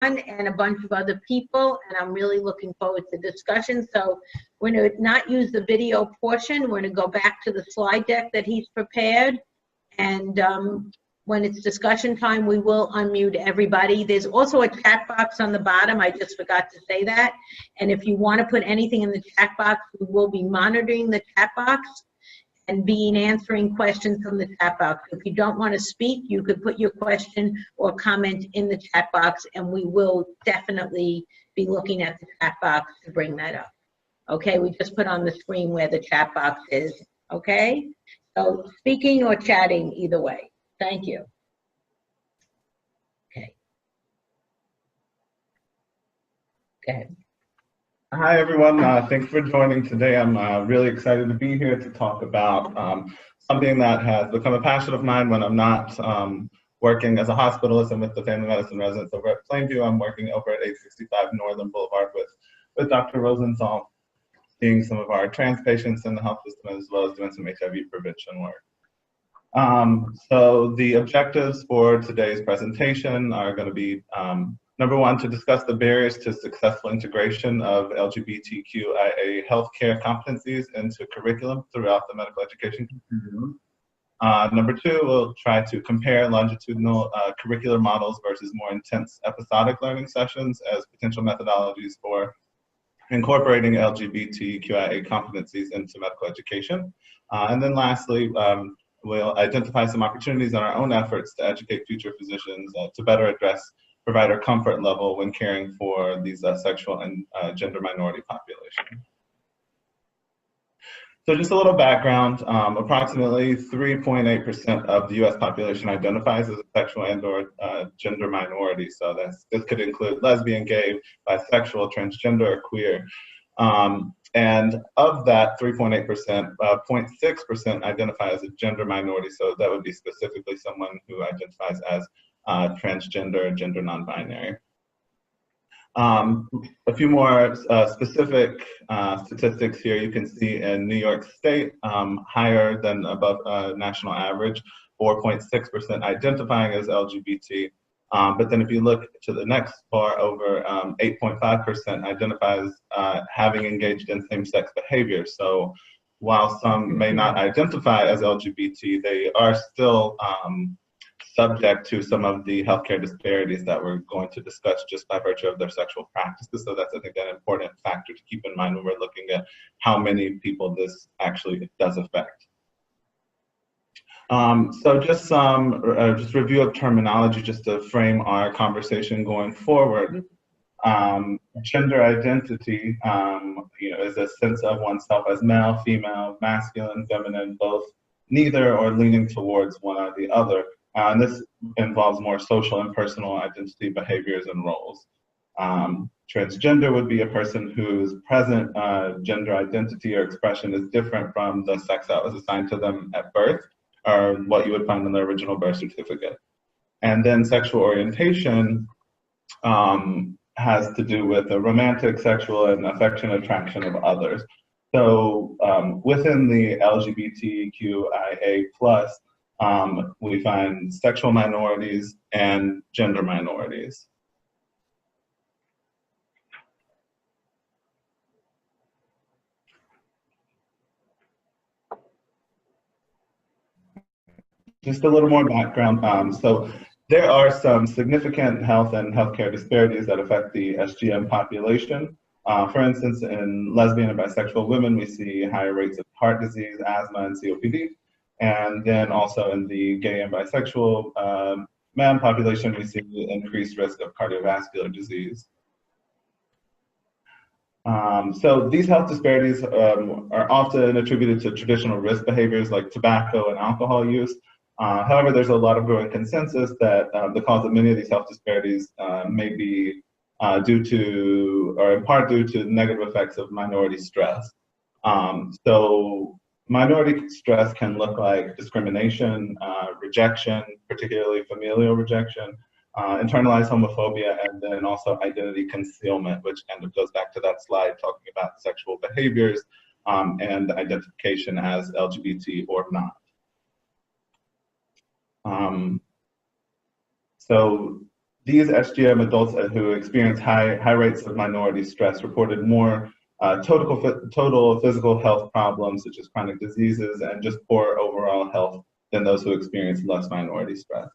and a bunch of other people, and I'm really looking forward to discussion. So we're going to not use the video portion. We're going to go back to the slide deck that he's prepared. And when it's discussion time, we will unmute everybody. There's also a chat box on the bottom. I just forgot to say that. And if you want to put anything in the chat box, we will be monitoring the chat box and answering questions from the chat box. If you don't want to speak, you could put your question or comment in the chat box, and we will definitely be looking at the chat box to bring that up. Okay, we just put on the screen where the chat box is, okay? So speaking or chatting, either way. Thank you. Okay. Okay. Hi, everyone. Thanks for joining today. I'm really excited to be here to talk about something that has become a passion of mine when I'm not working as a hospitalist and with the family medicine residents over at Plainview. I'm working over at 865 Northern Boulevard with Dr. Rosenthal, seeing some of our trans patients in the health system, as well as doing some HIV prevention work. So the objectives for today's presentation are going to be number one, to discuss the barriers to successful integration of LGBTQIA healthcare competencies into curriculum throughout the medical education continuum. Number two, we'll try to compare longitudinal curricular models versus more intense episodic learning sessions as potential methodologies for incorporating LGBTQIA competencies into medical education. And then lastly, we'll identify some opportunities in our own efforts to educate future physicians to better address provider comfort level when caring for these sexual and gender minority populations. So just a little background, approximately 3.8% of the US population identifies as a sexual and or gender minority. So this could include lesbian, gay, bisexual, transgender, or queer. And of that 3.8%, 0.6% identify as a gender minority. So that would be specifically someone who identifies as transgender, gender non-binary. A few more specific statistics here you can see in New York State, higher than above national average, 4.6% identifying as LGBT. But then if you look to the next bar over, 8.5% identifies having engaged in same-sex behavior. So while some may not identify as LGBT, they are still subject to some of the healthcare disparities that we're going to discuss just by virtue of their sexual practices. So that's, I think, an important factor to keep in mind when we're looking at how many people this actually does affect. So just some review of terminology just to frame our conversation going forward. Gender identity, is a sense of oneself as male, female, masculine, feminine, both, neither, or leaning towards one or the other. And this involves more social and personal identity behaviors and roles. Transgender would be a person whose present gender identity or expression is different from the sex that was assigned to them at birth, or what you would find in the original birth certificate. And then sexual orientation has to do with the romantic, sexual, and affectionate attraction of others. So within the LGBTQIA+, we find sexual minorities and gender minorities. Just a little more background. So there are some significant health and healthcare disparities that affect the SGM population. For instance, in lesbian and bisexual women, we see higher rates of heart disease, asthma, and COPD. And then also in the gay and bisexual man population, we see increased risk of cardiovascular disease. So these health disparities are often attributed to traditional risk behaviors like tobacco and alcohol use. However, there's a lot of growing consensus that the cause of many of these health disparities may be due to, or in part due to, negative effects of minority stress. So minority stress can look like discrimination, rejection, particularly familial rejection, internalized homophobia, and then also identity concealment, which kind of goes back to that slide talking about sexual behaviors and identification as LGBT or not. So these SGM adults who experience high rates of minority stress reported more total physical health problems such as chronic diseases and just poor overall health than those who experience less minority stress.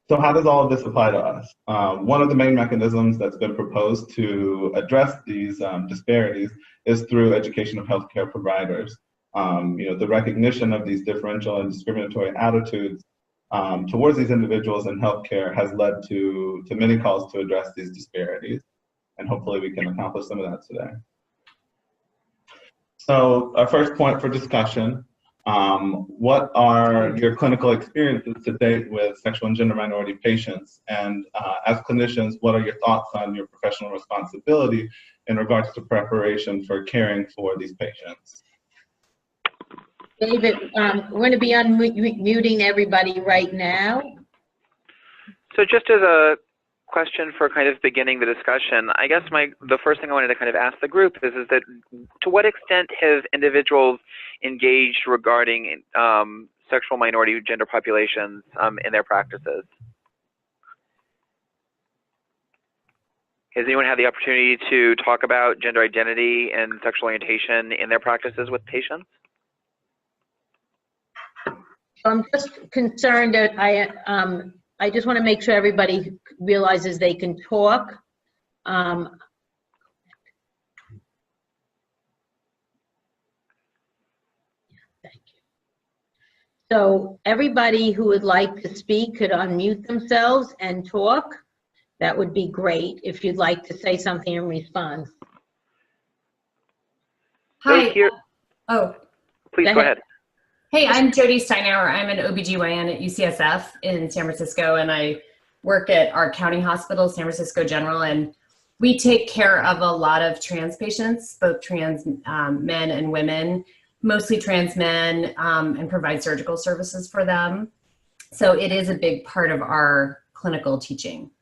So how does all of this apply to us? One of the main mechanisms that's been proposed to address these disparities is through education of healthcare providers. The recognition of these differential and discriminatory attitudes towards these individuals in healthcare has led to many calls to address these disparities, and hopefully we can accomplish some of that today. So our first point for discussion, what are your clinical experiences to date with sexual and gender minority patients? And as clinicians, what are your thoughts on your professional responsibility in regards to preparation for caring for these patients? David, we're going to be unmuting everybody right now. So just as a question for kind of beginning the discussion, I guess the first thing I wanted to kind of ask the group is that to what extent have individuals engaged regarding sexual minority gender populations in their practices? Has anyone had the opportunity to talk about gender identity and sexual orientation in their practices with patients? I'm just concerned that I just want to make sure everybody realizes they can talk. Thank you. So everybody who would like to speak could unmute themselves and talk. That would be great if you'd like to say something in response. Hi. Oh, please go ahead. Hey, I'm Jody Steinauer. I'm an OBGYN at UCSF in San Francisco, and I work at our county hospital, San Francisco General, and we take care of a lot of trans patients, both trans men and women, mostly trans men, and provide surgical services for them. So it is a big part of our clinical teaching.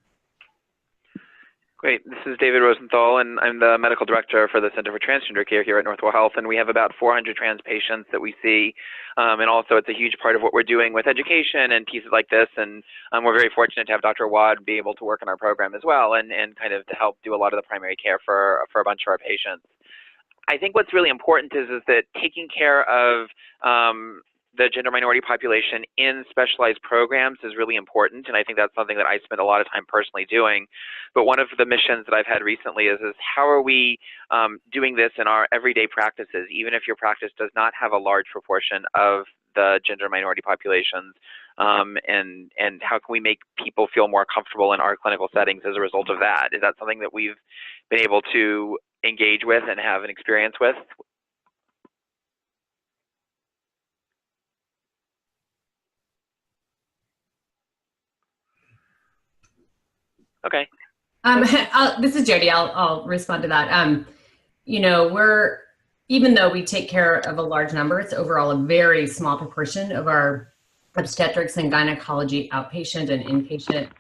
Great. This is David Rosenthal, and I'm the medical director for the Center for Transgender Care here at Northwell Health, and we have about 400 trans patients that we see, and also it's a huge part of what we're doing with education and pieces like this, and we're very fortunate to have Dr. Wad be able to work in our program as well, and kind of to help do a lot of the primary care for a bunch of our patients. I think what's really important is that taking care of the gender minority population in specialized programs is really important, and I think that's something that I spend a lot of time personally doing. But one of the missions that I've had recently is how are we doing this in our everyday practices, even if your practice does not have a large proportion of the gender minority populations, and how can we make people feel more comfortable in our clinical settings as a result of that? Is that something that we've been able to engage with and have an experience with? Okay. This is Jody. I'll respond to that. Even though we take care of a large number, it's overall a very small proportion of our obstetrics and gynecology outpatient and inpatient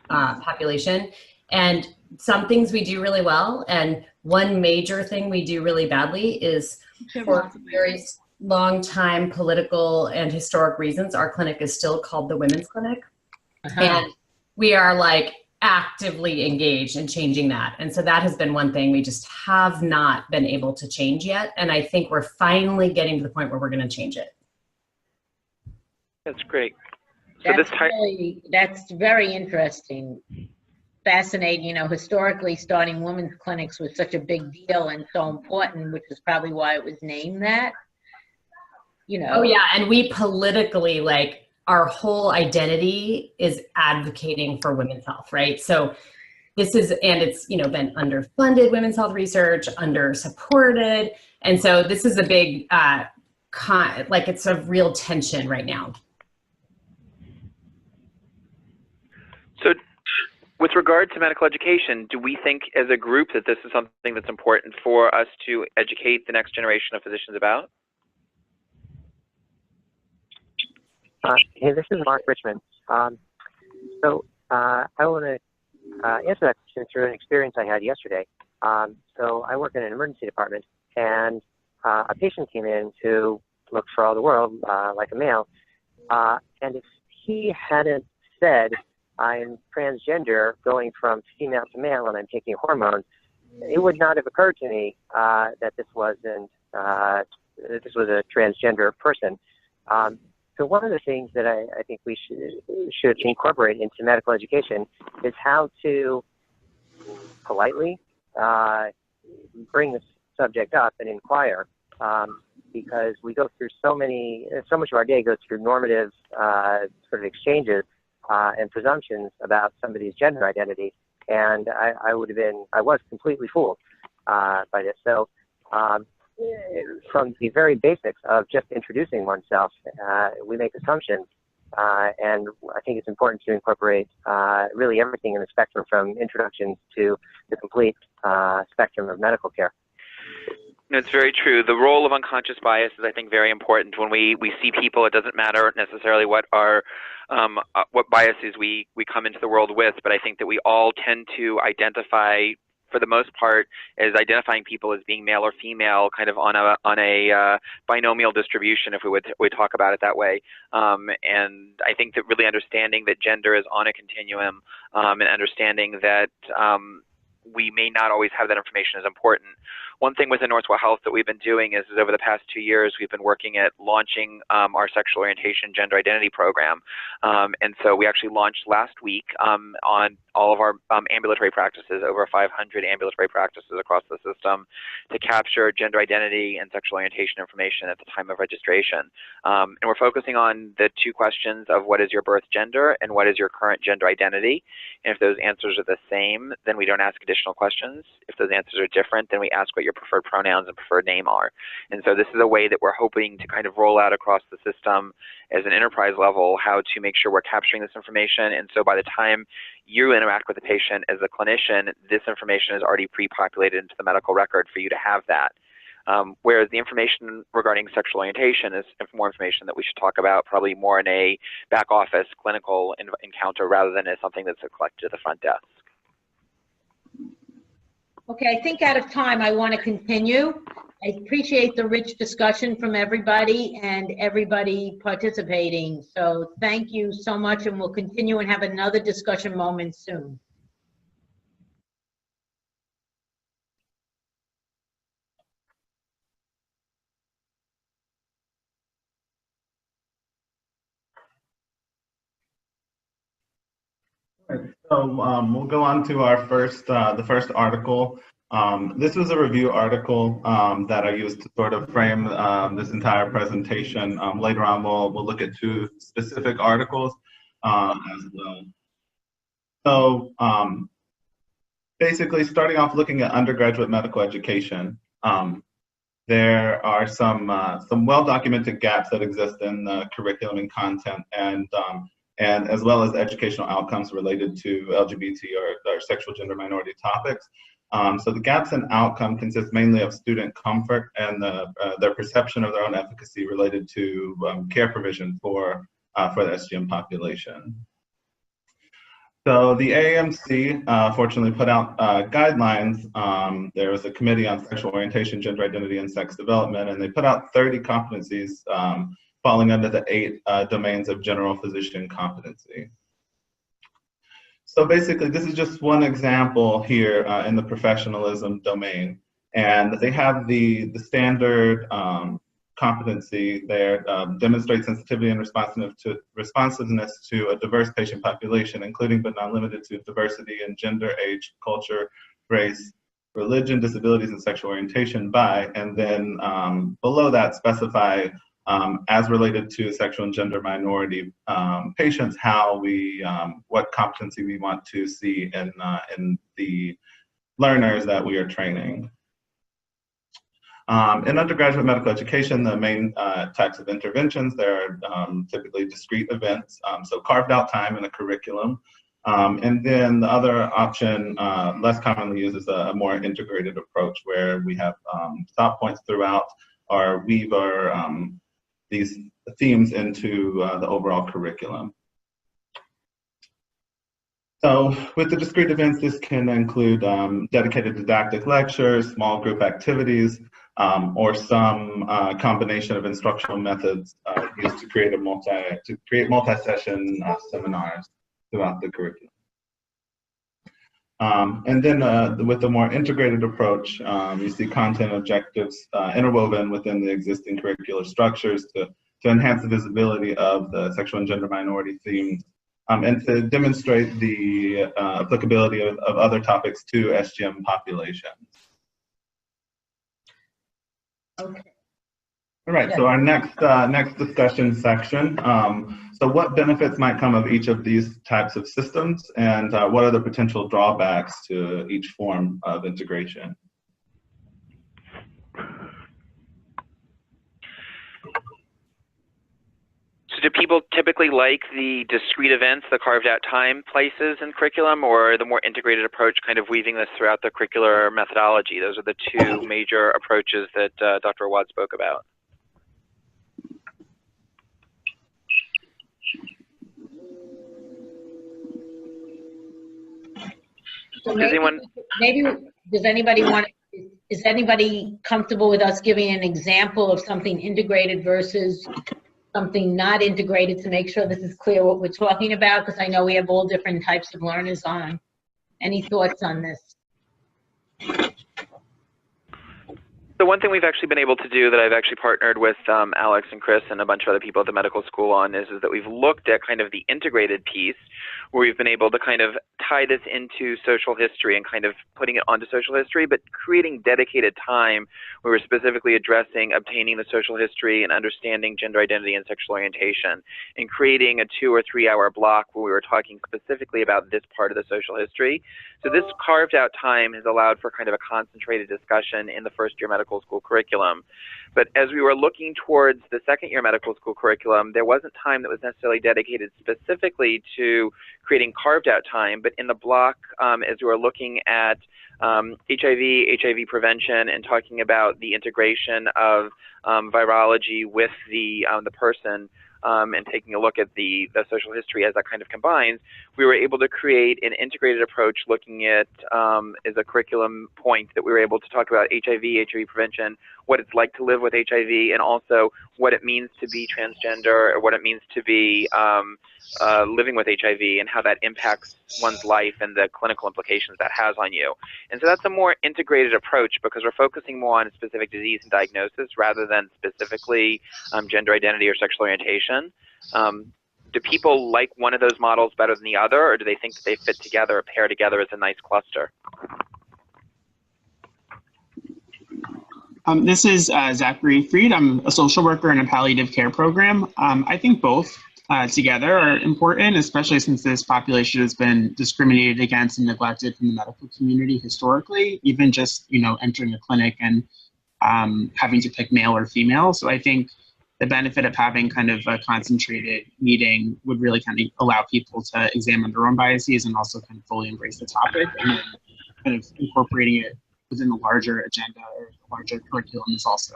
population. And some things we do really well, and one major thing we do really badly is, for very long time political and historic reasons, our clinic is still called the Women's Clinic. And we are actively engaged in changing that. And so that has been one thing we just have not been able to change yet. And I think we're finally getting to the point where we're going to change it. That's great. So that's very interesting. Fascinating. Historically, starting women's clinics was such a big deal and so important, which is probably why it was named that. Oh yeah, and we politically, our whole identity is advocating for women's health, right? So this is, and it's, been underfunded women's health research, under-supported. And so this is a big, it's a real tension right now. So with regard to medical education, do we think as a group that this is something that's important for us to educate the next generation of physicians about? Hey, this is Mark Richmond. I want to answer that question through an experience I had yesterday. So I work in an emergency department, and a patient came in who looked for all the world like a male. And if he hadn't said I'm transgender going from female to male and I'm taking hormones, it would not have occurred to me that this wasn't that this was a transgender person. So one of the things that I think we should incorporate into medical education is how to politely bring the subject up and inquire, because we go through so much of our day goes through normative sort of exchanges and presumptions about somebody's gender identity, and I was completely fooled by this. So from the very basics of just introducing oneself, we make assumptions, and I think it's important to incorporate really everything in the spectrum, from introductions to the complete spectrum of medical care. It's very true. The role of unconscious bias is, I think, very important. When we see people, it doesn't matter necessarily what what biases we come into the world with, but I think that we all tend to identify, for the most part, as identifying people as being male or female, kind of on a binomial distribution, if we talk about it that way. And I think that really understanding that gender is on a continuum, and understanding that we may not always have that information is important. One thing within Northwell Health that we've been doing is over the past 2 years, we've been working at launching our sexual orientation gender identity program. And so we actually launched last week on all of our ambulatory practices, over 500 ambulatory practices across the system, to capture gender identity and sexual orientation information at the time of registration. And we're focusing on the 2 questions of what is your birth gender and what is your current gender identity. And if those answers are the same, then we don't ask additional questions. If those answers are different, then we ask what your preferred pronouns and preferred name are. And so this is a way that we're hoping to kind of roll out across the system as an enterprise level, how to make sure we're capturing this information. And so by the time you interact with the patient as a clinician, this information is already pre-populated into the medical record for you to have that. Whereas the information regarding sexual orientation is more information that we should talk about probably more in a back office clinical encounter rather than as something that's collected at the front desk. Okay, I think out of time, I want to continue. I appreciate the rich discussion from everybody and everybody participating. So thank you so much, and we'll continue and have another discussion moment soon. So we'll go on to our the first article. This was a review article that I used to sort of frame this entire presentation. Later on, we'll look at 2 specific articles as well. So basically, starting off looking at undergraduate medical education, there are some well-documented gaps that exist in the curriculum and content, and as well as educational outcomes related to LGBT or sexual gender minority topics. So the gaps in outcome consist mainly of student comfort and their perception of their own efficacy related to care provision for the SGM population. So the AAMC fortunately put out guidelines. There was a committee on sexual orientation, gender identity, and sex development, and they put out 30 competencies falling under the 8 domains of general physician competency. So basically, this is just one example here in the professionalism domain, and they have the standard competency there, demonstrate sensitivity and responsiveness to a diverse patient population, including but not limited to diversity in gender, age, culture, race, religion, disabilities, and sexual orientation by, and then below that specify as related to sexual and gender minority patients, how what competency we want to see in the learners that we are training. In undergraduate medical education, the main types of interventions, there are typically discrete events, so carved out time in a curriculum. And then the other option, less commonly used, is a more integrated approach where we have stop points throughout or weave these themes into the overall curriculum. So with the discrete events, this can include dedicated didactic lectures, small group activities, or some combination of instructional methods used to create multi-session seminars. throughout the curriculum. And then with the more integrated approach, you see content objectives interwoven within the existing curricular structures to enhance the visibility of the sexual and gender minority themes, and to demonstrate the applicability of other topics to SGM populations. Okay. All right, so our next discussion section. So what benefits might come of each of these types of systems, and what are the potential drawbacks to each form of integration? So do people typically like the discrete events, the carved out time places in curriculum, or the more integrated approach kind of weaving this throughout the curricular methodology? Those are the two major approaches that Dr. Awad spoke about. So does is anybody comfortable with us giving an example of something integrated versus something not integrated, to make sure this is clear what we're talking about? Because I know we have all different types of learners on. Any thoughts on this? The one thing we've actually been able to do that I've actually partnered with Alex and Chris and a bunch of other people at the medical school on is that we've looked at kind of the integrated piece, where we've been able to kind of tie this into social history and kind of putting it onto social history, but creating dedicated time where we're specifically addressing obtaining the social history and understanding gender identity and sexual orientation, and creating a 2 or 3 hour block where we were talking specifically about this part of the social history. So this carved out time has allowed for kind of a concentrated discussion in the first year medical school curriculum. But as we were looking towards the second year medical school curriculum, there wasn't time that was necessarily dedicated specifically to creating carved out time, but in the block, as we were looking at HIV prevention and talking about the integration of virology with the person, and taking a look at the social history as that kind of combines, we were able to create an integrated approach looking at, as a curriculum point, that we were able to talk about HIV prevention, what it's like to live with HIV, and also what it means to be transgender, or what it means to be living with HIV, and how that impacts one's life and the clinical implications that has on you. And so that's a more integrated approach, because we're focusing more on a specific disease and diagnosis rather than specifically gender identity or sexual orientation. Do people like one of those models better than the other, or do they think that they fit together or pair together as a nice cluster? This is Zachary Fried. I'm a social worker in a palliative care program. I think both together are important, especially since this population has been discriminated against and neglected from the medical community historically, even just, entering a clinic and having to pick male or female. So I think the benefit of having kind of a concentrated meeting would really kind of allow people to examine their own biases and also kind of fully embrace the topic, and then kind of incorporating it within the larger agenda or the larger curriculum is also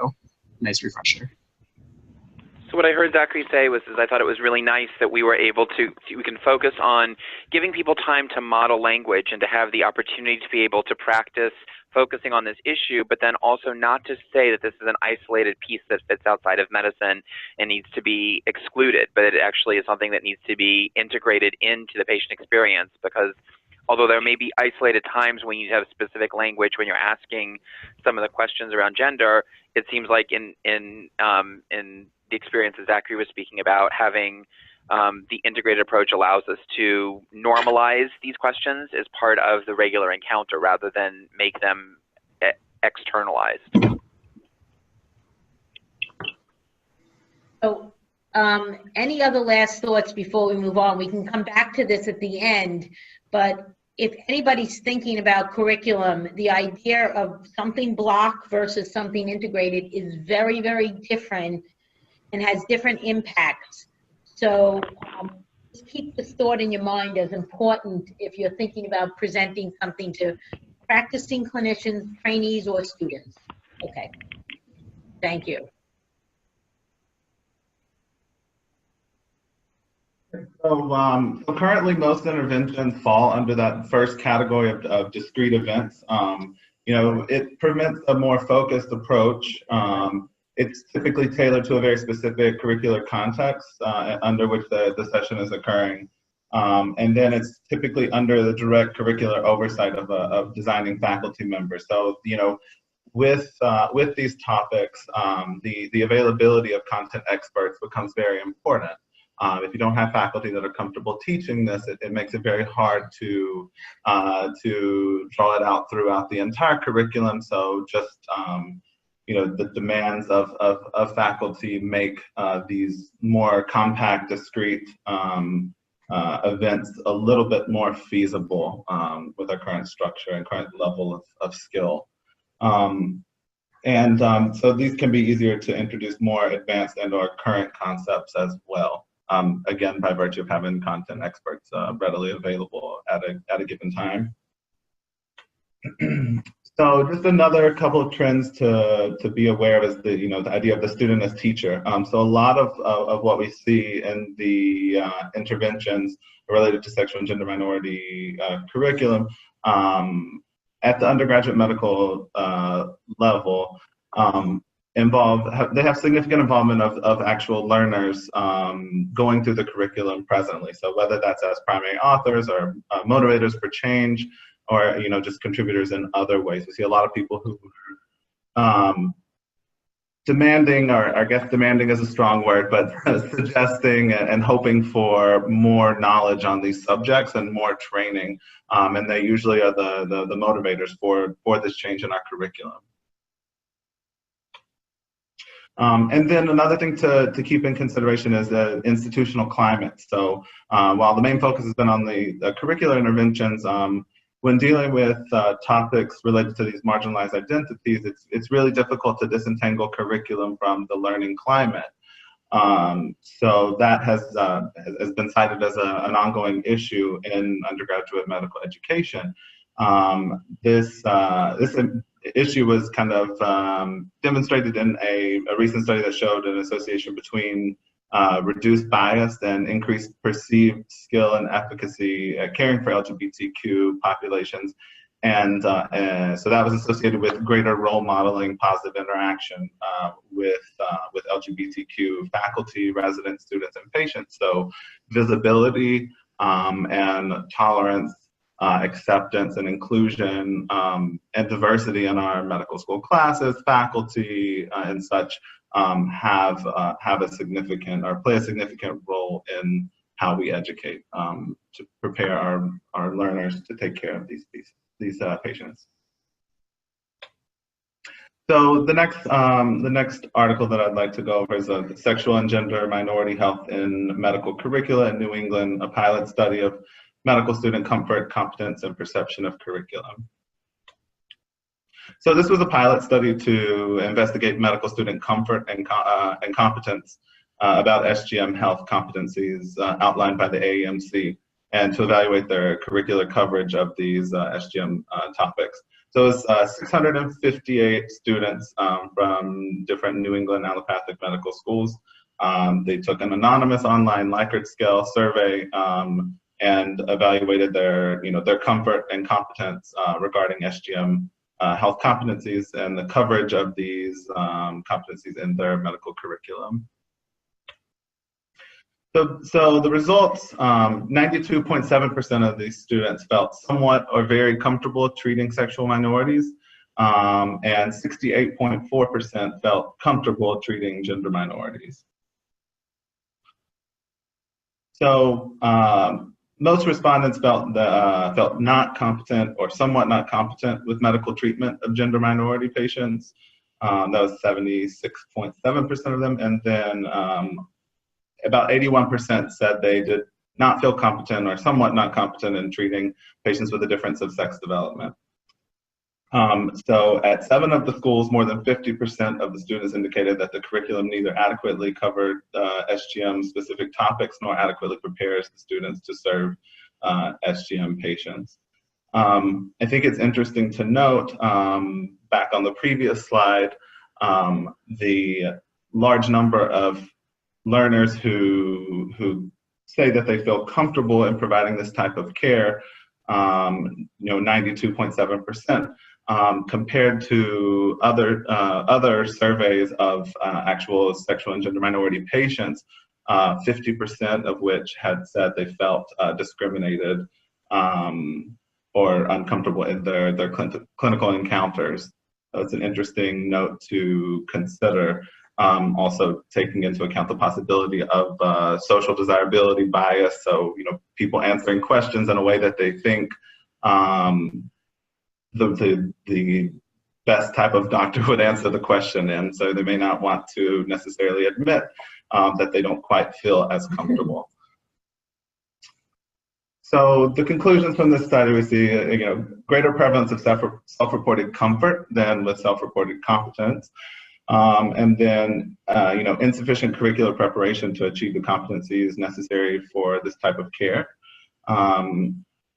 a nice refresher. So what I heard Zachary say was, I thought it was really nice that we were able to, we can focus on giving people time to model language and to have the opportunity to be able to practice focusing on this issue, but then also not to say that this is an isolated piece that fits outside of medicine and needs to be excluded, but it actually is something that needs to be integrated into the patient experience, because although there may be isolated times when you have specific language when you're asking some of the questions around gender, it seems like in the experience that Zachary was speaking about, having the integrated approach allows us to normalize these questions as part of the regular encounter rather than make them externalized. So any other last thoughts before we move on? We can come back to this at the end, but if anybody's thinking about curriculum, the idea of something block versus something integrated is very, very different and has different impacts. So just keep this thought in your mind as important if you're thinking about presenting something to practicing clinicians, trainees, or students. Okay, thank you. So, currently most interventions fall under that first category of discrete events. It permits a more focused approach. It's typically tailored to a very specific curricular context under which the session is occurring. And then it's typically under the direct curricular oversight of designing faculty members. So, with these topics, the availability of content experts becomes very important. If you don't have faculty that are comfortable teaching this, it makes it very hard to draw it out throughout the entire curriculum. So just the demands of faculty make these more compact, discrete events a little bit more feasible with our current structure and current level of skill. So these can be easier to introduce more advanced and or current concepts as well. Again, by virtue of having content experts readily available at a given time. So just another couple of trends to be aware of is the idea of the student as teacher. So a lot of what we see in the interventions related to sexual and gender minority curriculum at the undergraduate medical level they have significant involvement of actual learners going through the curriculum presently. So whether that's as primary authors or motivators for change, or just contributors in other ways. We see a lot of people who demanding, or I guess demanding is a strong word, but suggesting and hoping for more knowledge on these subjects and more training. And they usually are the motivators for this change in our curriculum. And then another thing to keep in consideration is the institutional climate. So while the main focus has been on the curricular interventions, when dealing with topics related to these marginalized identities, it's really difficult to disentangle curriculum from the learning climate. So that has been cited as an ongoing issue in undergraduate medical education. This issue was kind of demonstrated in a recent study that showed an association between reduced bias and increased perceived skill and efficacy at caring for LGBTQ populations. And so that was associated with greater role modeling positive interaction with LGBTQ faculty, residents, students, and patients. So visibility and tolerance, acceptance and inclusion, and diversity in our medical school classes, faculty, and such have a significant, or play a significant role in how we educate to prepare our learners to take care of these patients. So the next article that I'd like to go over is Sexual and Gender Minority Health in Medical Curricula in New England, a pilot study of medical student comfort, competence, and perception of curriculum. So this was a pilot study to investigate medical student comfort and competence about SGM health competencies outlined by the AEMC, and to evaluate their curricular coverage of these SGM topics. So it's 658 students from different New England allopathic medical schools. They took an anonymous online Likert scale survey and evaluated their comfort and competence regarding SGM health competencies and the coverage of these competencies in their medical curriculum. So the results, 92.7% of these students felt somewhat or very comfortable treating sexual minorities, and 68.4% felt comfortable treating gender minorities. So most respondents felt not competent or somewhat not competent with medical treatment of gender minority patients. That was 76.7% of them, and then about 81% said they did not feel competent or somewhat not competent in treating patients with a difference of sex development. So at 7 of the schools, more than 50% of the students indicated that the curriculum neither adequately covered SGM-specific topics nor adequately prepares the students to serve SGM patients. I think it's interesting to note, back on the previous slide, the large number of learners who say that they feel comfortable in providing this type of care, 92.7%, compared to other surveys of actual sexual and gender minority patients, 50% of which had said they felt discriminated or uncomfortable in their clinical encounters. So it's an interesting note to consider, also taking into account the possibility of social desirability bias. So, people answering questions in a way that they think the best type of doctor would answer the question in. So they may not want to necessarily admit that they don't quite feel as comfortable. So the conclusions from this study, we see, greater prevalence of self-reported comfort than with self-reported competence. And then, insufficient curricular preparation to achieve the competencies necessary for this type of care.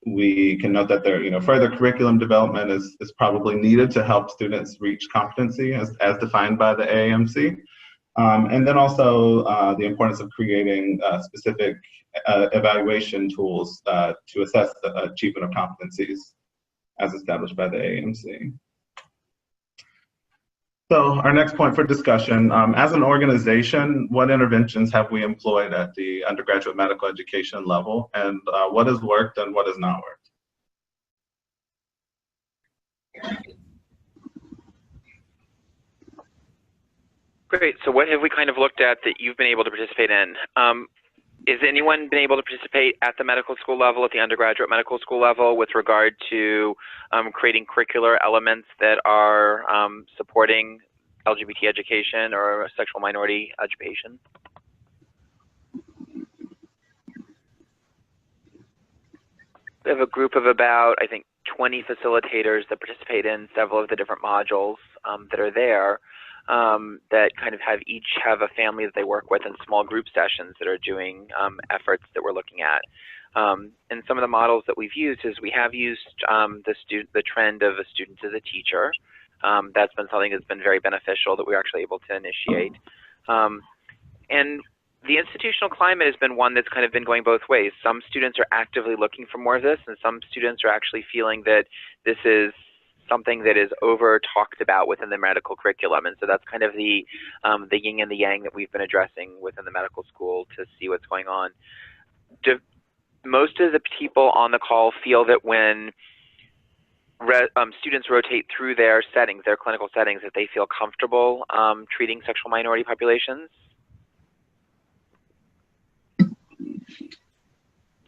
We can note that there, further curriculum development is probably needed to help students reach competency as defined by the AAMC. And then also the importance of creating specific evaluation tools to assess the achievement of competencies as established by the AAMC. So our next point for discussion, as an organization, what interventions have we employed at the undergraduate medical education level, and what has worked and what has not worked? Great. So what have we kind of looked at that you've been able to participate in? Has anyone been able to participate at the medical school level, at the undergraduate medical school level, with regard to creating curricular elements that are supporting LGBT education or sexual minority education? We have a group of about, I think, 20 facilitators that participate in several of the different modules that are there. That kind of each have a family that they work with in small group sessions that are doing efforts that we're looking at. And some of the models that we've used is we have used the trend of a student as a teacher. That's been something that's been very beneficial that we're actually able to initiate. And the institutional climate has been one that's kind of been going both ways. Some students are actively looking for more of this, and some students are actually feeling that this is something that is over talked about within the medical curriculum. And so that's kind of the yin and the yang that we've been addressing within the medical school to see what's going on. Most of the people on the call feel that when students rotate through their settings, their clinical settings, that they feel comfortable treating sexual minority populations?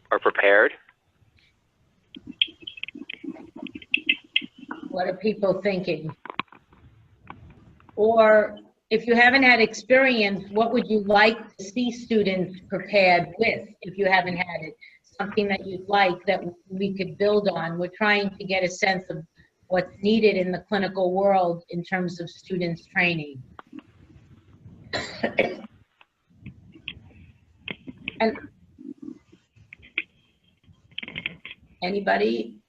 Or prepared? What are people thinking? Or if you haven't had experience, what would you like to see students prepared with if you haven't had it? Something that you'd like that we could build on. We're trying to get a sense of what's needed in the clinical world in terms of students training. And anybody?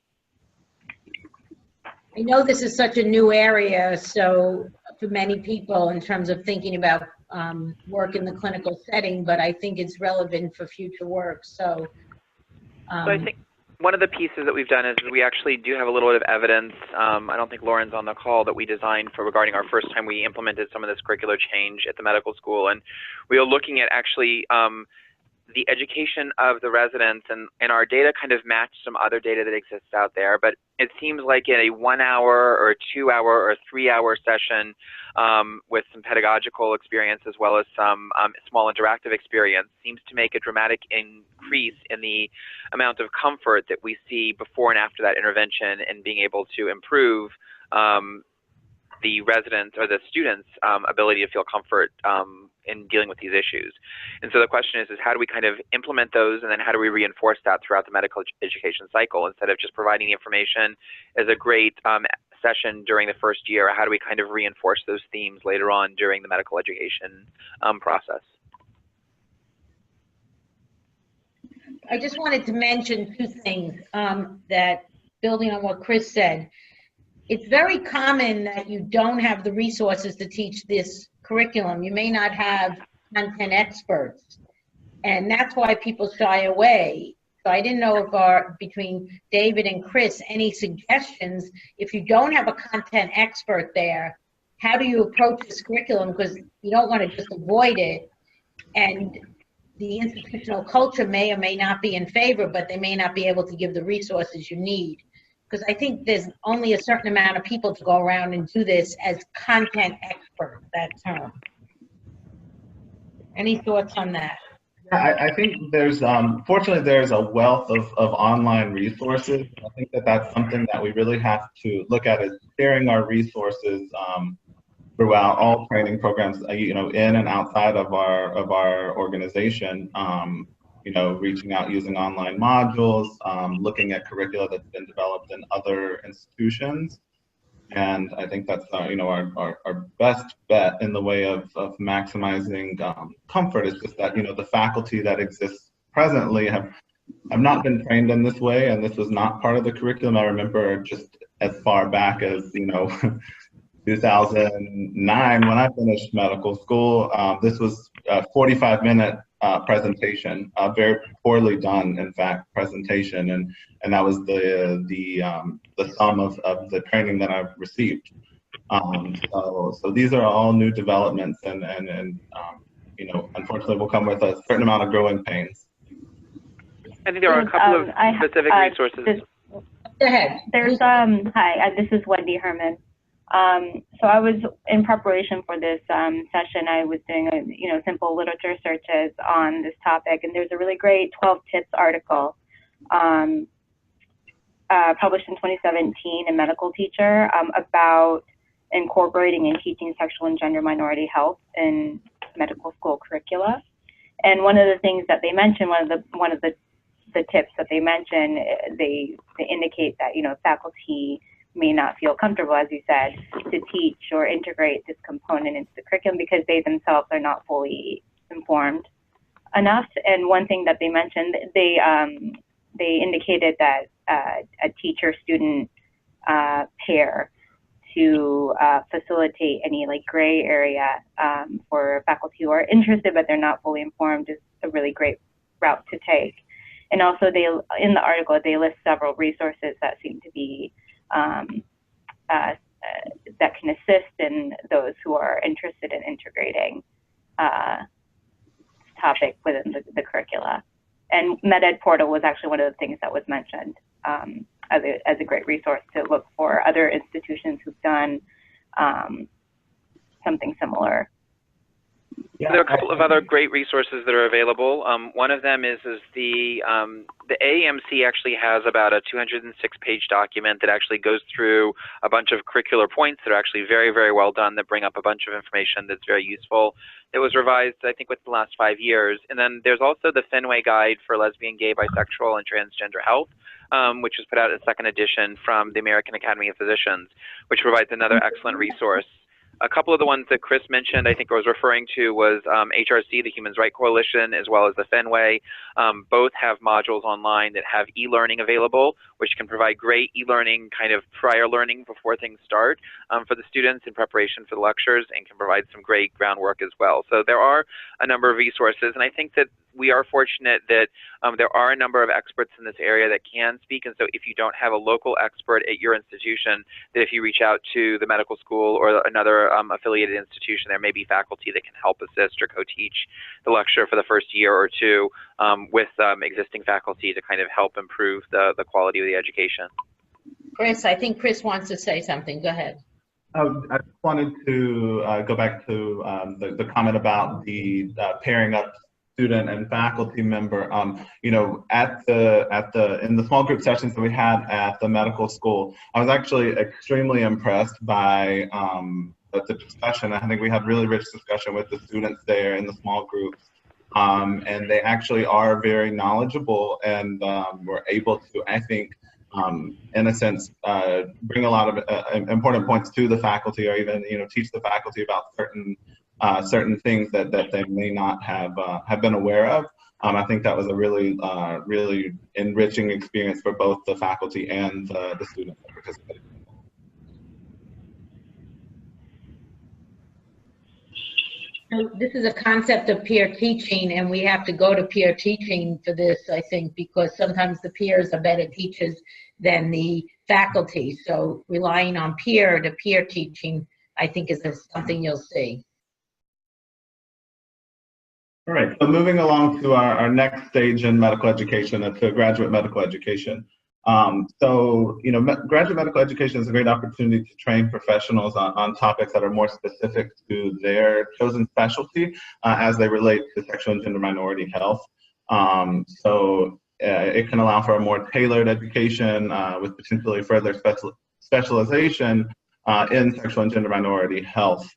I know this is such a new area, so for many people in terms of thinking about work in the clinical setting, but I think it's relevant for future work. So I think one of the pieces that we've done is we actually do have a little bit of evidence. I don't think Lauren's on the call, that we designed for regarding our first time we implemented some of this curricular change at the medical school. And we are looking at actually the education of the residents, and our data kind of matched some other data that exists out there. But it seems like in a 1 hour or 2 hour or 3 hour session with some pedagogical experience as well as some small interactive experience seems to make a dramatic increase in the amount of comfort that we see before and after that intervention, and being able to improve the residents or the students' ability to feel comfort in dealing with these issues. And so the question is how do we kind of implement those, and then how do we reinforce that throughout the medical education cycle, instead of just providing the information as a great session during the first year? How do we kind of reinforce those themes later on during the medical education process? I just wanted to mention two things that, building on what Chris said. It's very common that you don't have the resources to teach this curriculum. You may not have content experts, and that's why people shy away. So I didn't know if between David and Chris, any suggestions, if you don't have a content expert there, how do you approach this curriculum? Because you don't want to just avoid it. And the institutional culture may or may not be in favor, but they may not be able to give the resources you need. Because I think there's only a certain amount of people to go around and do this as content expert, that term. Any thoughts on that? Yeah, I think there's, fortunately, there's a wealth of online resources. I think that that's something that we really have to look at, is sharing our resources throughout all training programs, you know, in and outside of our organization. You know, reaching out using online modules, looking at curricula that's been developed in other institutions. And I think that's you know, our best bet in the way of maximizing comfort is just that, you know, the faculty that exists presently have not been trained in this way, and this was not part of the curriculum. I remember just as far back as, you know, 2009 when I finished medical school, this was a 45-minute presentation, very poorly done, in fact, presentation, and that was the sum of the training that I've received. So these are all new developments, and you know, unfortunately, will come with a certain amount of growing pains. I think there are a couple of specific resources. Go ahead. There's hi, this is Wendy Herman. So I was in preparation for this session. I was doing simple literature searches on this topic, and there's a really great 12 tips article published in 2017 in Medical Teacher about incorporating and teaching sexual and gender minority health in medical school curricula. And one of the things that they mentioned, one of the tips that they mention, they indicate that, you know, faculty may not feel comfortable, as you said, to teach or integrate this component into the curriculum because they themselves are not fully informed enough. And one thing that they mentioned, they indicated that a teacher-student pair to facilitate any like gray area for faculty who are interested but they're not fully informed is a really great route to take. And also, in the article, they list several resources that seem to be that can assist in those who are interested in integrating this topic within the curricula. And MedEd Portal was actually one of the things that was mentioned as a great resource to look for other institutions who've done something similar. Yeah, there are a couple of other great resources that are available. One of them is the AAMC actually has about a 206-page document that actually goes through a bunch of curricular points that are actually very, very well done, that bring up a bunch of information that's very useful. It was revised, I think, within the last 5 years. And then there's also the Fenway Guide for Lesbian, Gay, Bisexual, and Transgender Health, which was put out as a second edition from the American Academy of Physicians, which provides another excellent resource. A couple of the ones that Chris mentioned, I think I was referring to, was HRC, the Human Rights Coalition, as well as the Fenway. Both have modules online that have e-learning available, which can provide great e-learning, kind of prior learning before things start for the students in preparation for the lectures, and can provide some great groundwork as well. So there are a number of resources, and I think that we are fortunate that there are a number of experts in this area that can speak. And so if you don't have a local expert at your institution, that if you reach out to the medical school or another affiliated institution, there may be faculty that can help assist or co-teach the lecture for the first year or two with existing faculty to kind of help improve the quality of the education. Chris, I think Chris wants to say something. Go ahead. I just wanted to go back to the comment about the pairing up student and faculty member. You know, in the small group sessions that we had at the medical school, I was actually extremely impressed by the discussion. I think we had really rich discussion with the students there in the small groups. And they actually are very knowledgeable and were able to, I think, in a sense, bring a lot of important points to the faculty, or even, you know, teach the faculty about certain things that they may not have been aware of. I think that was a really really enriching experience for both the faculty and the students that participated. So this is a concept of peer teaching, and we have to go to peer teaching for this, I think, because sometimes the peers are better teachers than the faculty. So relying on peer to peer teaching, I think, is something you'll see. All right, so moving along to our next stage in medical education, to graduate medical education. Graduate medical education is a great opportunity to train professionals on topics that are more specific to their chosen specialty as they relate to sexual and gender minority health. It can allow for a more tailored education with potentially further specialization in sexual and gender minority health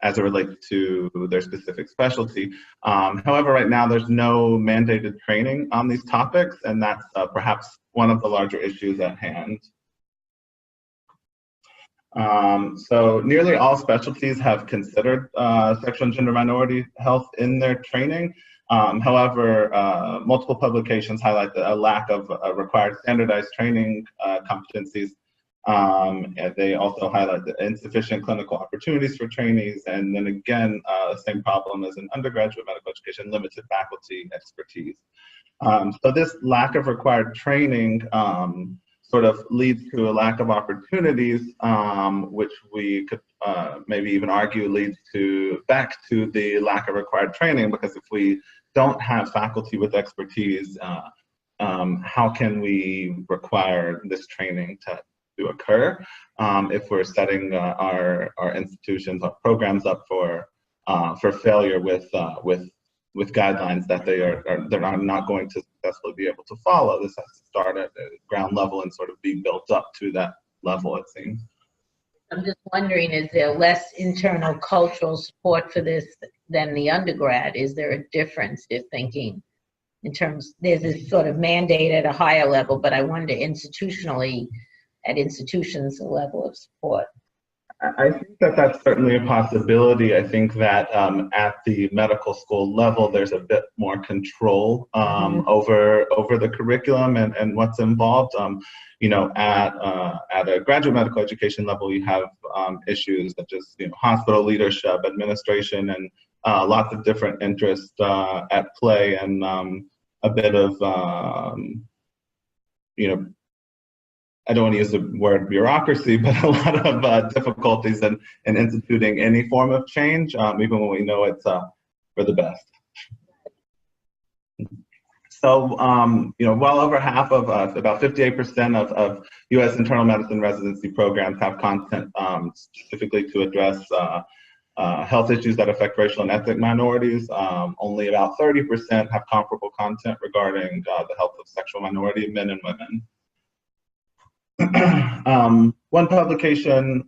as it relates to their specific specialty. However, right now there's no mandated training on these topics, and that's perhaps one of the larger issues at hand. So nearly all specialties have considered sexual and gender minority health in their training. However, multiple publications highlight a lack of required standardized training competencies. And they also highlight the insufficient clinical opportunities for trainees, and then again, the same problem as in undergraduate medical education, limited faculty expertise. So this lack of required training sort of leads to a lack of opportunities, which we could maybe even argue leads back to the lack of required training, because if we don't have faculty with expertise, how can we require this training to occur if we're setting our institutions, our programs up for failure with guidelines that they're not going to successfully be able to follow. This has to start at the ground level and sort of be built up to that level, it seems. I'm just wondering, is there less internal cultural support for this than the undergrad? Is there a difference, you're thinking, in terms, there's this sort of mandate at a higher level, but I wonder institutionally, at institutions, the level of support? I think that that's certainly a possibility. I think that at the medical school level, there's a bit more control over the curriculum and what's involved. At a graduate medical education level, you have issues such as hospital leadership, administration, and lots of different interests at play, and a bit of I don't want to use the word bureaucracy, but a lot of difficulties in instituting any form of change, even when we know it's for the best. So, well over half of about 58% of U.S. internal medicine residency programs have content specifically to address health issues that affect racial and ethnic minorities. Only about 30% have comparable content regarding the health of sexual minority men and women. One publication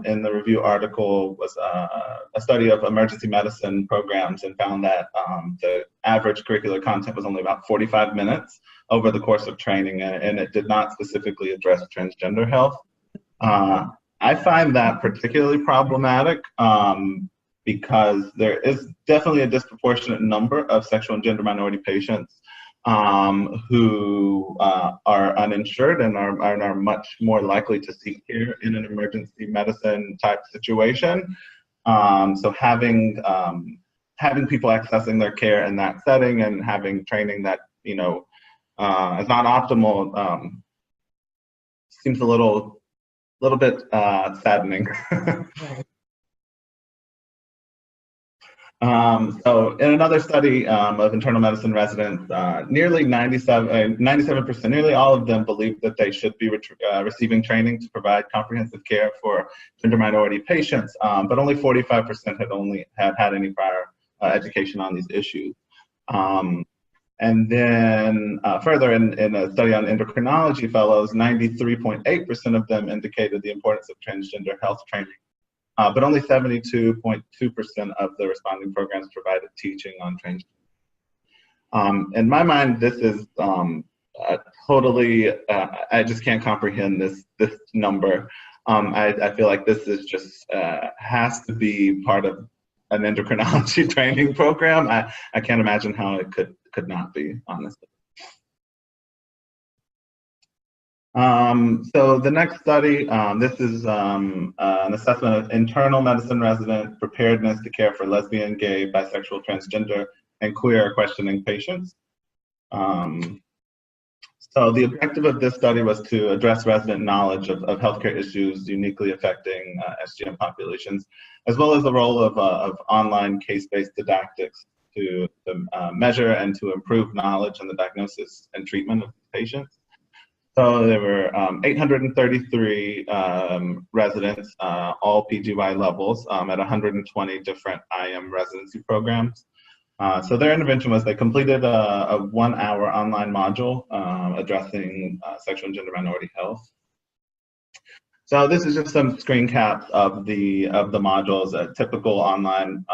in the review article was a study of emergency medicine programs, and found that the average curricular content was only about 45 minutes over the course of training, and it did not specifically address transgender health. I find that particularly problematic because there is definitely a disproportionate number of sexual and gender minority patients who are uninsured and are much more likely to seek care in an emergency medicine type situation. So having people accessing their care in that setting and having training that is not optimal seems a little bit saddening. So in another study of internal medicine residents, nearly 97%, nearly all of them believe that they should be receiving training to provide comprehensive care for gender minority patients, but only 45% had any prior education on these issues. And then further, in a study on endocrinology fellows, 93.8% of them indicated the importance of transgender health training. But only 72.2% of the responding programs provided teaching on transgender. In my mind, this is totally, I just can't comprehend this number. I feel like this is just, has to be part of an endocrinology training program. I can't imagine how it could not be, honestly. So the next study, this is an assessment of internal medicine resident preparedness to care for lesbian, gay, bisexual, transgender, and queer questioning patients. So the objective of this study was to address resident knowledge of healthcare issues uniquely affecting SGM populations, as well as the role of online case-based didactics to measure and to improve knowledge in the diagnosis and treatment of patients. So there were 833 residents, all PGY levels, at 120 different IM residency programs. So their intervention was they completed a 1-hour online module addressing sexual and gender minority health. So this is just some screen caps of the modules, a typical online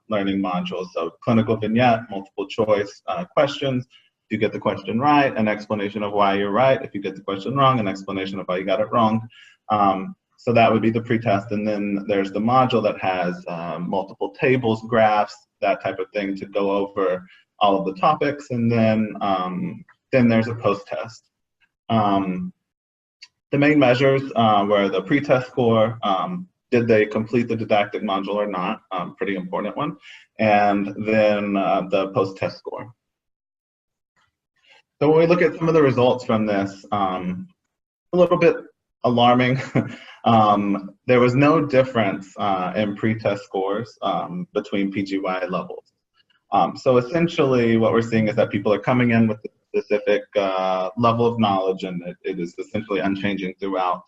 learning modules. So clinical vignette, multiple choice questions. If you get the question right, an explanation of why you're right. If you get the question wrong, an explanation of why you got it wrong. So that would be the pretest. And then there's the module that has multiple tables, graphs, that type of thing to go over all of the topics. And then there's a post-test. The main measures were the pretest score, did they complete the didactic module or not, pretty important one, and then the post-test score. So when we look at some of the results from this, a little bit alarming. There was no difference in pretest scores between PGY levels. So essentially what we're seeing is that people are coming in with a specific level of knowledge, and it is essentially unchanging throughout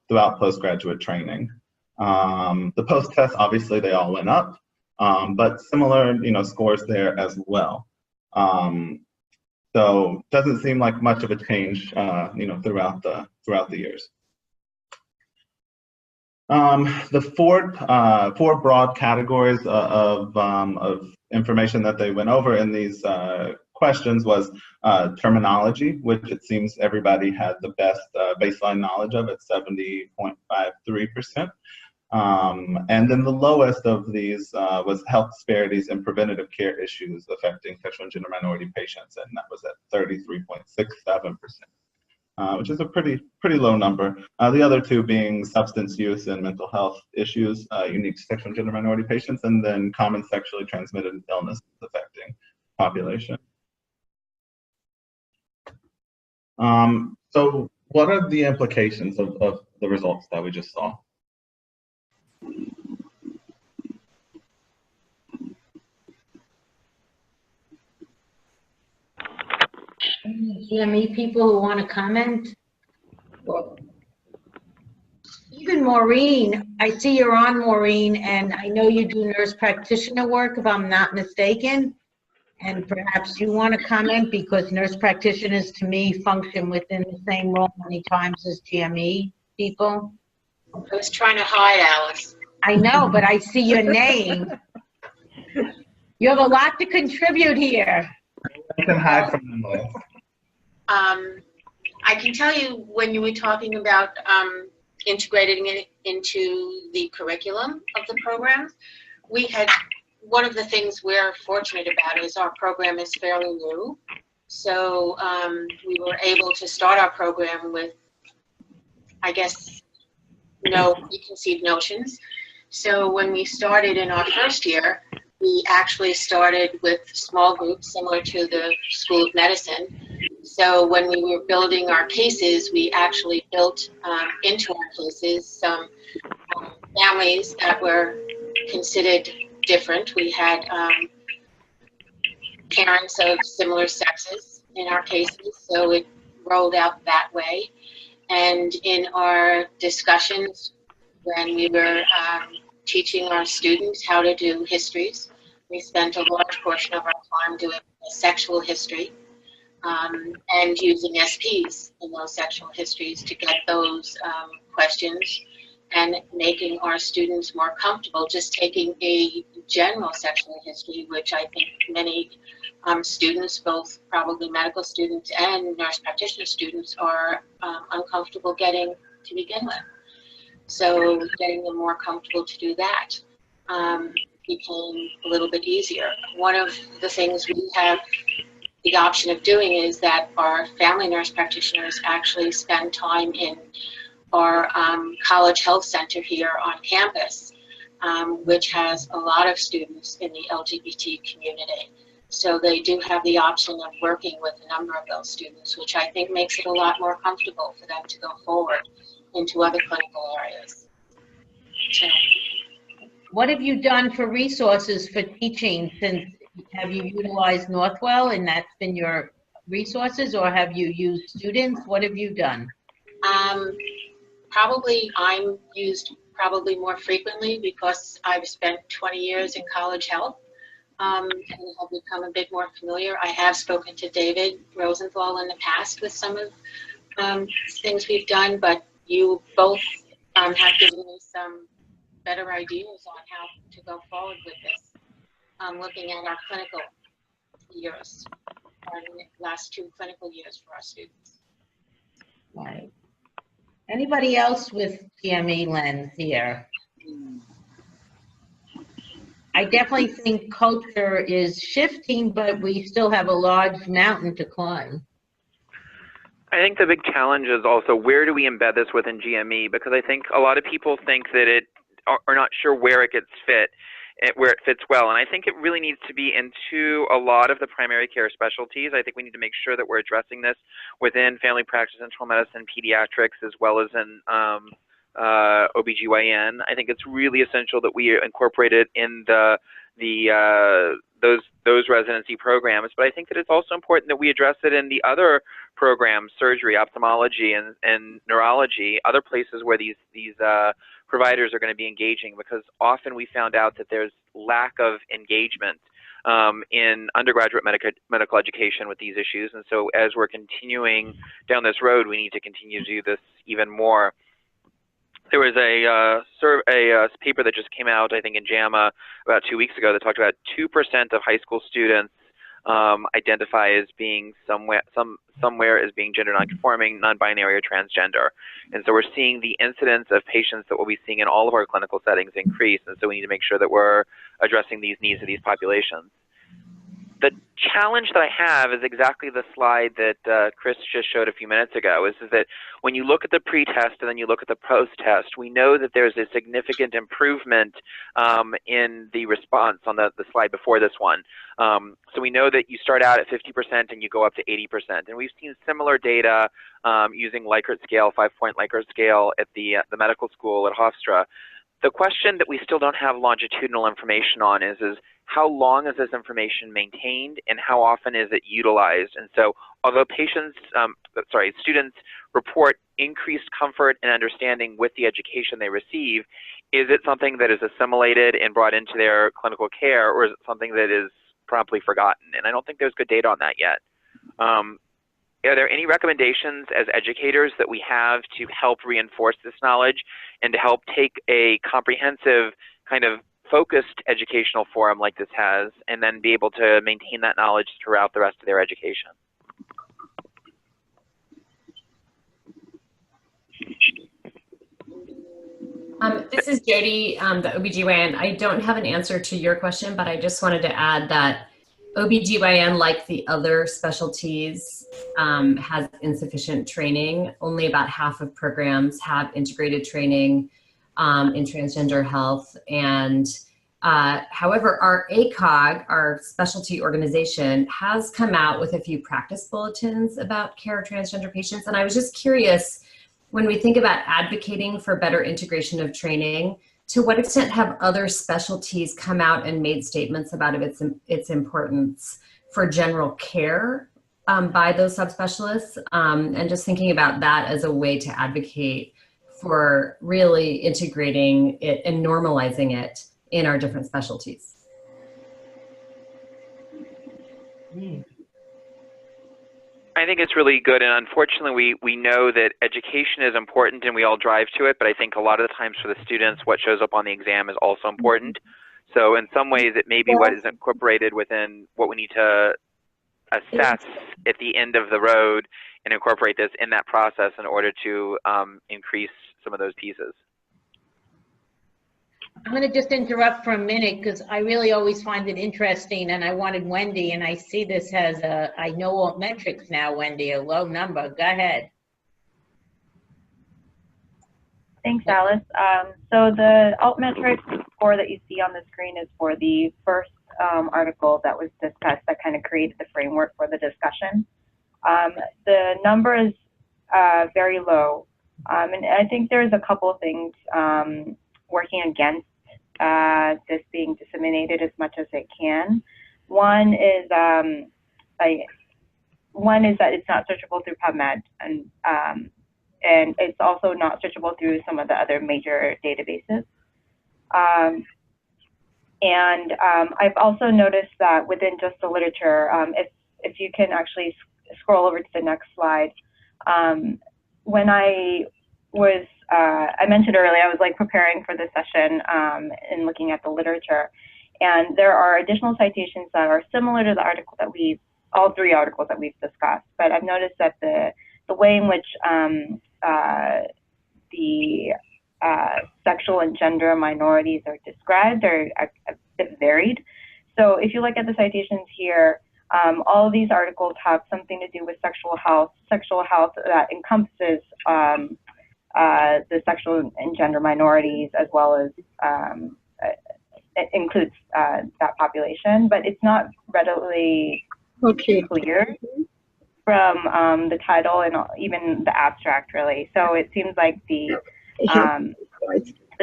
postgraduate training. The post-test, obviously they all went up, but similar scores there as well. So doesn't seem like much of a change throughout the years. The four broad categories of information that they went over in these questions was terminology, which it seems everybody had the best baseline knowledge of at 70.53%. And then the lowest of these was health disparities and preventative care issues affecting sexual and gender minority patients, and that was at 33.67%. Which is a pretty low number. The other two being substance use and mental health issues unique to sexual and gender minority patients, and then common sexually transmitted illness affecting population. So what are the implications of the results that we just saw? GME people who want to comment? Well, even Maureen, I see you're on, Maureen, and I know you do nurse practitioner work, if I'm not mistaken. And perhaps you want to comment, because nurse practitioners to me function within the same role many times as GME people. I was trying to hide, Alice. I know, but I see your name. You have a lot to contribute here. You can hide from the noise. I can tell you, when you were talking about integrating it into the curriculum of the program, we had, one of the things we're fortunate about is our program is fairly new. So we were able to start our program with, I guess, no preconceived notions. So when we started in our first year, we actually started with small groups similar to the School of Medicine. So when we were building our cases, we actually built into our cases some families that were considered different. We had parents of similar sexes in our cases, so it rolled out that way. And in our discussions, when we were teaching our students how to do histories, we spent a large portion of our time doing a sexual history and using SPs in those sexual histories to get those questions, and making our students more comfortable just taking a general sexual history, which I think many students, both probably medical students and nurse practitioner students, are uncomfortable getting to begin with. So getting them more comfortable to do that became a little bit easier. One of the things we have the option of doing is that our family nurse practitioners actually spend time in our college health center here on campus, which has a lot of students in the LGBT community. So they do have the option of working with a number of those students, which I think makes it a lot more comfortable for them to go forward into other clinical areas. So, What have you done for resources for teaching, since have you utilized Northwell and that's been your resources, or have you used students? What have you done? Probably I'm used probably more frequently because I've spent 20 years in college health and have become a bit more familiar. I have spoken to David Rosenthal in the past with some of things we've done, but you both have given me some better ideas on how to go forward with this. Looking at our clinical years, our last 2 clinical years for our students. Right. Anybody else with PME lens here? I definitely think culture is shifting, but we still have a large mountain to climb. I think the big challenge is also where do we embed this within GME? Because I think a lot of people think that it are not sure where it gets fit, where it fits well. And I think it really needs to be into a lot of the primary care specialties. I think we need to make sure that we're addressing this within family practice, internal medicine, pediatrics, as well as in OBGYN. I think it's really essential that we incorporate it in those residency programs, but I think that it's also important that we address it in the other programs, surgery, ophthalmology, and neurology, other places where these providers are going to be engaging, because often we found out that there's lack of engagement in undergraduate medical education with these issues. And so as we're continuing down this road, we need to continue to do this even more. There was a paper that just came out, I think, in JAMA about 2 weeks ago that talked about 2% of high school students identify as being somewhere as being gender nonconforming, non-binary, or transgender. And so we're seeing the incidence of patients that we'll be seeing in all of our clinical settings increase. And so we need to make sure that we're addressing these needs of these populations. The challenge that I have is exactly the slide that Chris just showed a few minutes ago, is that when you look at the pre-test and then you look at the post-test, we know that there's a significant improvement in the response on the slide before this one. So we know that you start out at 50% and you go up to 80%. And we've seen similar data using Likert scale, 5-point Likert scale at the medical school at Hofstra. The question that we still don't have longitudinal information on is how long is this information maintained and how often is it utilized? And so although students report increased comfort and understanding with the education they receive, is it something that is assimilated and brought into their clinical care, or is it something that is promptly forgotten? And I don't think there's good data on that yet. Are there any recommendations as educators that we have to help reinforce this knowledge and to help take a comprehensive kind of focused educational forum like this has, and then be able to maintain that knowledge throughout the rest of their education? This is Jody, the OBGYN. I don't have an answer to your question, but I just wanted to add that OBGYN, like the other specialties, has insufficient training. Only about half of programs have integrated training in transgender health. And however, our ACOG, our specialty organization, has come out with a few practice bulletins about care of transgender patients. And I was just curious, when we think about advocating for better integration of training, to what extent have other specialties come out and made statements about its importance for general care by those subspecialists? And just thinking about that as a way to advocate for really integrating it and normalizing it in our different specialties. I think it's really good, and unfortunately we know that education is important and we all drive to it, but I think a lot of the times for the students, what shows up on the exam is also important. So in some ways it may be what is incorporated within what we need to assess at the end of the road and incorporate this in that process in order to increase some of those pieces. I'm going to just interrupt for a minute because I really always find it interesting, and I wanted Wendy, and I see this has I know alt metrics now, Wendy, a low number. Go ahead. Thanks, Alice. So the alt metrics score that you see on the screen is for the first article that was discussed that kind of created the framework for the discussion. The number is very low, and I think there's a couple of things working against this being disseminated as much as it can. One is one is that it's not searchable through PubMed, and it's also not searchable through some of the other major databases. I've also noticed that within just the literature, if you can actually scroll over to the next slide, when I mentioned earlier, I was like preparing for this session and looking at the literature, and there are additional citations that are similar to the article that all three articles that we've discussed. But I've noticed that the way in which the sexual and gender minorities are described are a bit varied. So if you look at the citations here, all of these articles have something to do with sexual health that encompasses the sexual and gender minorities, as well as it includes that population, but it's not readily clear from the title and even the abstract, really. So it seems like the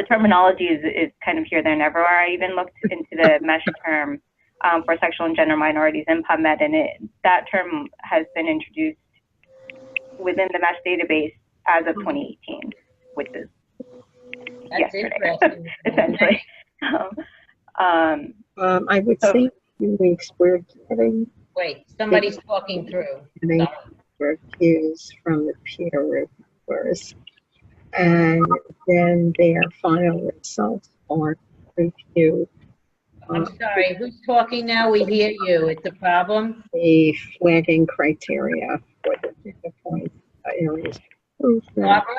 terminology is kind of here, there, and everywhere. I even looked into the mesh term for sexual and gender minorities in PubMed, and that term has been introduced within the mesh database as of 2018, which is yesterday, essentially. I would say 2 weeks we're getting. Wait, somebody's talking through. Reviews from the peer reviewers, and then their final results are reviewed. I'm sorry, who's talking now? We hear you. It's a problem. The flagging criteria for the data points areas. Barbara?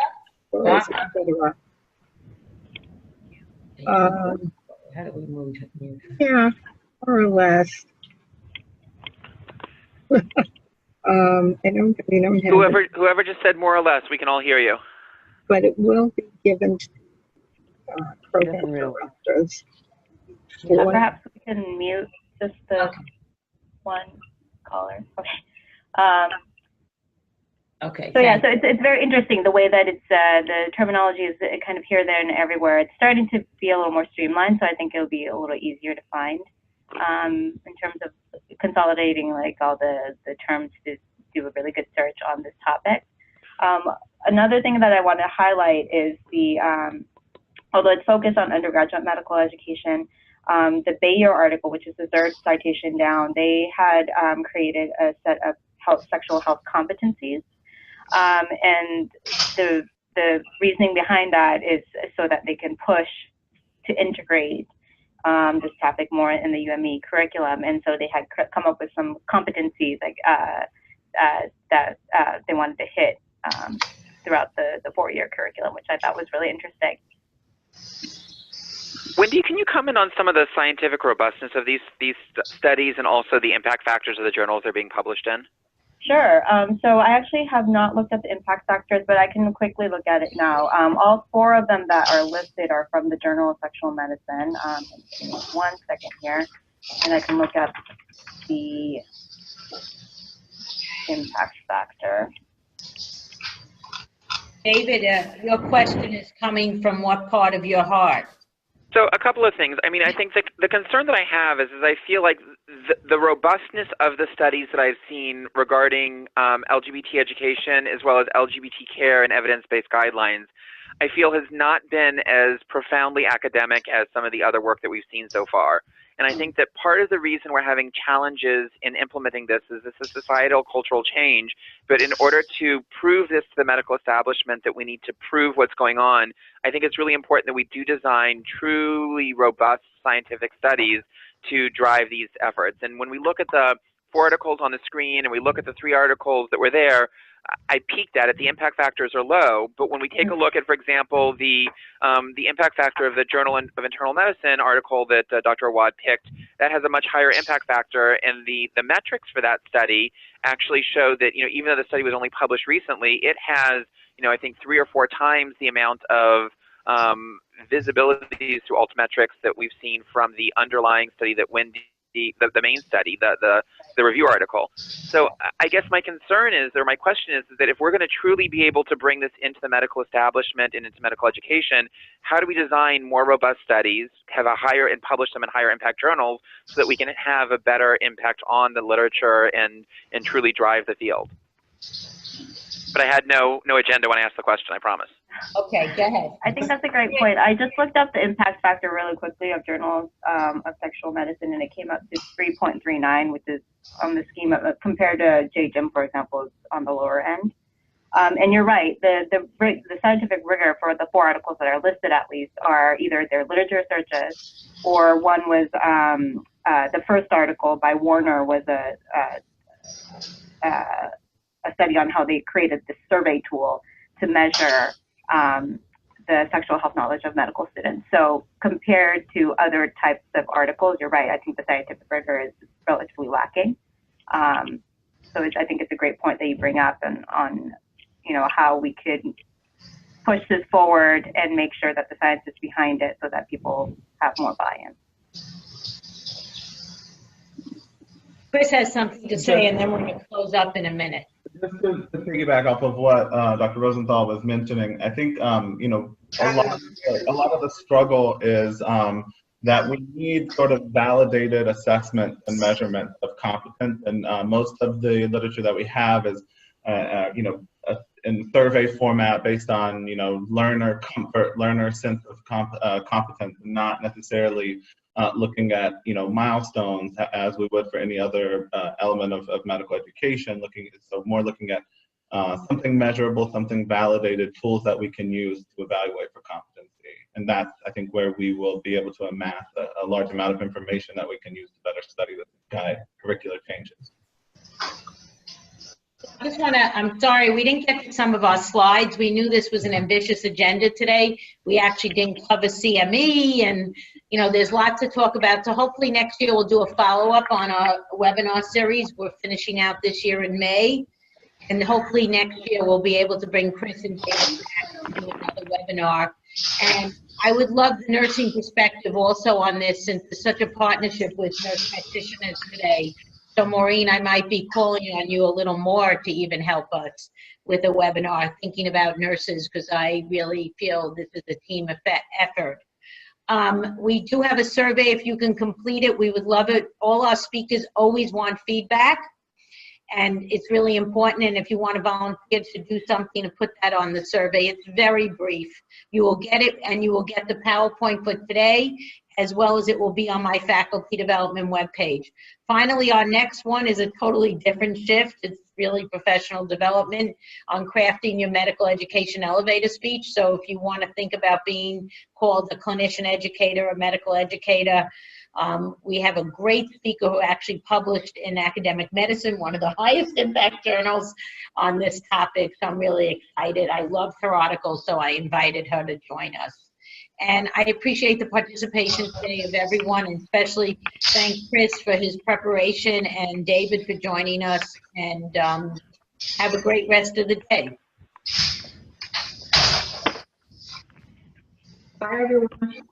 How do we move? Yeah, more or less. We don't have Whoever just said more or less, we can all hear you. But it will be given to program directors. Perhaps we can mute just the one caller. Okay. Okay. So yeah, so it's very interesting the way that it's the terminology is kind of here, there, and everywhere. It's starting to be a little more streamlined, so I think it'll be a little easier to find in terms of consolidating like all the terms to do a really good search on this topic. Another thing that I want to highlight is although it's focused on undergraduate medical education, the Bayer article, which is the third citation down, they had created a set of sexual health competencies. And the reasoning behind that is so that they can push to integrate this topic more in the UME curriculum. And so they had come up with some competencies like that they wanted to hit throughout the 4-year curriculum, which I thought was really interesting. Wendy, can you comment on some of the scientific robustness of these studies and also the impact factors of the journals they're being published in? Sure. So I actually have not looked at the impact factors, but I can quickly look at it now. All 4 of them that are listed are from the Journal of Sexual Medicine. Give me 1 second here, and I can look at the impact factor. David, your question is coming from what part of your heart? So a couple of things. I mean, I think the concern that I have is I feel like the robustness of the studies that I've seen regarding LGBT education as well as LGBT care and evidence-based guidelines, I feel has not been as profoundly academic as some of the other work that we've seen so far. And I think that part of the reason we're having challenges in implementing this is this is societal cultural change. But in order to prove this to the medical establishment that we need to prove what's going on, I think it's really important that we do design truly robust scientific studies to drive these efforts. And when we look at the 4 articles on the screen and we look at the 3 articles that were there, I peeked at it. The impact factors are low, but when we take a look at, for example, the impact factor of the Journal of Internal Medicine article that Dr. Awad picked, that has a much higher impact factor, and the metrics for that study actually show that, you know, even though the study was only published recently, it has, you know, I think 3 or 4 times the amount of visibility through altmetrics that we've seen from the underlying study that Wendy the main study, the review article. So I guess my concern is, or my question is that if we're going to truly be able to bring this into the medical establishment and into medical education, how do we design more robust studies, have a higher, and publish them in higher impact journals so that we can have a better impact on the literature and truly drive the field? But I had no agenda when I asked the question, I promise. Okay, go ahead. I think that's a great point. I just looked up the impact factor really quickly of journals of sexual medicine, and it came up to 3.39, which is on the scheme of, compared to JGIM, for example, is on the lower end. And you're right, the scientific rigor for the 4 articles that are listed, at least, are either their literature searches, or one was the first article by Warner was a study on how they created this survey tool to measure the sexual health knowledge of medical students. So compared to other types of articles, you're right, I think the scientific rigor is relatively lacking. So I think it's a great point that you bring up and on, you know, how we could push this forward and make sure that the science is behind it so that people have more buy-in. Chris has something to say, and then we're going to close up in a minute. Just to piggyback off of what Dr. Rosenthal was mentioning, I think you know, a lot of the struggle is that we need sort of validated assessment and measurement of competence, and most of the literature that we have is you know, in survey format based on, you know, learner comfort, learner sense of competence, not necessarily looking at, you know, milestones as we would for any other element of medical education, more looking at something measurable, something validated, tools that we can use to evaluate for competency. And that's, I think, where we will be able to amass a large amount of information that we can use to better study the guide curricular changes. I just want to, I'm sorry, we didn't get to some of our slides. We knew this was an ambitious agenda today. We actually didn't cover CME, and, you know, there's lots to talk about. So hopefully next year we'll do a follow-up on our webinar series. We're finishing out this year in May. And hopefully next year we'll be able to bring Chris and David back and do another webinar. And I would love the nursing perspective also on this, since there's such a partnership with nurse practitioners today. So Maureen, I might be calling on you a little more to even help us with a webinar, thinking about nurses, because I really feel this is a team effort. We do have a survey. If you can complete it, we would love it. All our speakers always want feedback, and it's really important. And if you want to volunteer to do something, to put that on the survey, it's very brief. You will get it, and you will get the PowerPoint for today, as well as it will be on my faculty development webpage. Finally, our next one is a totally different shift. It's really professional development on crafting your medical education elevator speech. So if you want to think about being called a clinician educator, a medical educator, we have a great speaker who actually published in Academic Medicine, one of the highest impact journals, on this topic. So I'm really excited. I loved her article, so I invited her to join us. And I appreciate the participation today of everyone, and especially thank Chris for his preparation and David for joining us. And have a great rest of the day. Bye, everyone.